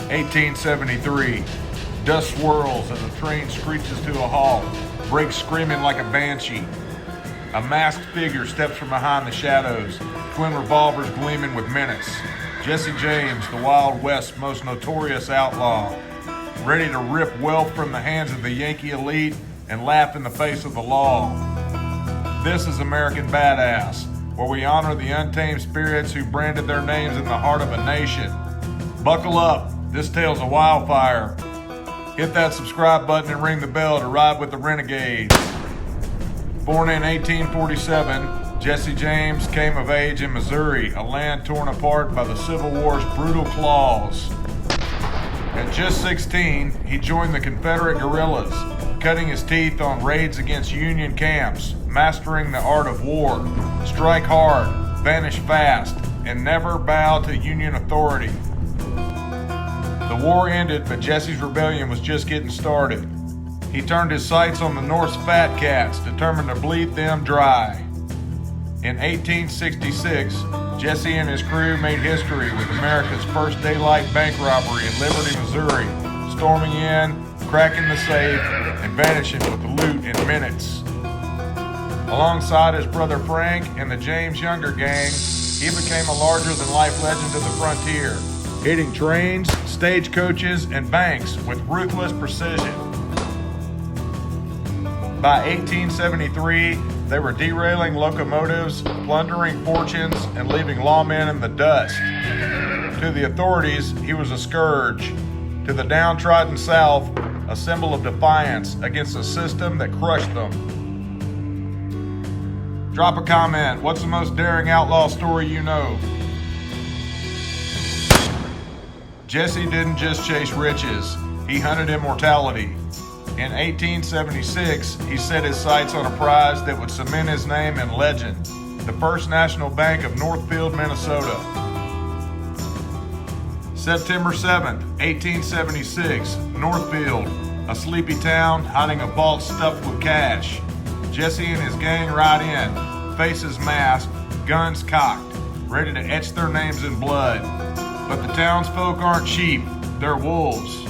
1873. Dust swirls as a train screeches to a halt, brakes screaming like a banshee. A masked figure steps from behind the shadows, twin revolvers gleaming with menace. Jesse James, the Wild West's most notorious outlaw, ready to rip wealth from the hands of the Yankee elite and laugh in the face of the law. This is American Badass, where we honor the untamed spirits who branded their names in the heart of a nation. Buckle up, this tale's a wildfire. Hit that subscribe button and ring the bell to ride with the renegades. Born in 1847, Jesse James came of age in Missouri, a land torn apart by the Civil War's brutal claws. At just 16, he joined the Confederate guerrillas, cutting his teeth on raids against Union camps, mastering the art of war. Strike hard, vanish fast, and never bow to Union authority. The war ended, but Jesse's rebellion was just getting started. He turned his sights on the North's fat cats, determined to bleed them dry. In 1866, Jesse and his crew made history with America's first daylight bank robbery in Liberty, Missouri, storming in, cracking the safe, and vanishing with the loot in minutes. Alongside his brother Frank and the James Younger gang, he became a larger-than-life legend of the frontier, hitting trains, stagecoaches, and banks with ruthless precision. By 1873, they were derailing locomotives, plundering fortunes, and leaving lawmen in the dust. To the authorities, he was a scourge. To the downtrodden South, a symbol of defiance against a system that crushed them. Drop a comment. What's the most daring outlaw story you know? Jesse didn't just chase riches, he hunted immortality. In 1876, he set his sights on a prize that would cement his name in legend, the First National Bank of Northfield, Minnesota. September 7th, 1876, Northfield, a sleepy town hiding a vault stuffed with cash. Jesse and his gang ride in, faces masked, guns cocked, ready to etch their names in blood. But the townsfolk aren't sheep, they're wolves.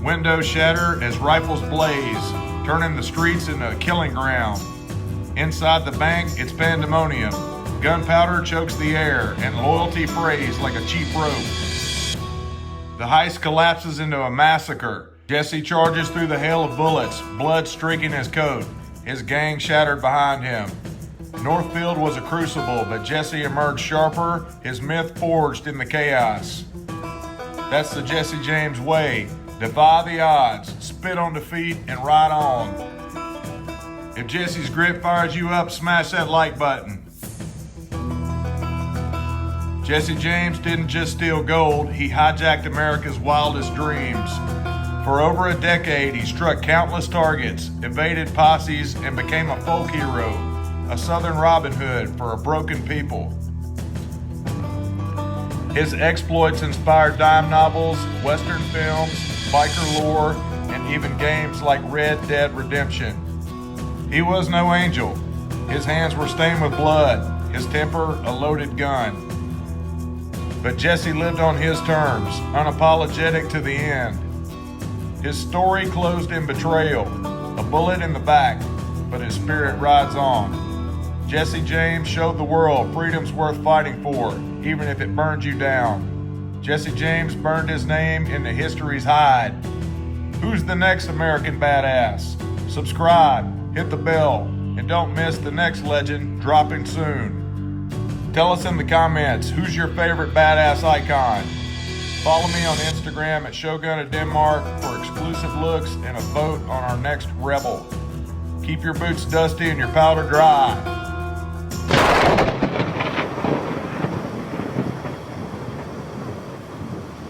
Windows shatter as rifles blaze, turning the streets into a killing ground. Inside the bank, it's pandemonium. Gunpowder chokes the air, and loyalty frays like a cheap rope. The heist collapses into a massacre. Jesse charges through the hail of bullets, blood streaking his coat, his gang shattered behind him. Northfield was a crucible, but Jesse emerged sharper, his myth forged in the chaos. That's the Jesse James way. Defy the odds, spit on defeat, and ride on. If Jesse's grit fires you up, smash that like button. Jesse James didn't just steal gold, he hijacked America's wildest dreams. For over a decade, he struck countless targets, evaded posses, and became a folk hero, a Southern Robin Hood for a broken people. His exploits inspired dime novels, Western films, biker lore, and even games like Red Dead Redemption. He was no angel. His hands were stained with blood, his temper a loaded gun. But Jesse lived on his terms, unapologetic to the end. His story closed in betrayal, a bullet in the back, but his spirit rides on. Jesse James showed the world freedom's worth fighting for, even if it burns you down. Jesse James burned his name into history's hide. Who's the next American badass? Subscribe, hit the bell, and don't miss the next legend dropping soon. Tell us in the comments, who's your favorite badass icon? Follow me on Instagram at Shogun of Denmark for exclusive looks and a vote on our next rebel. Keep your boots dusty and your powder dry.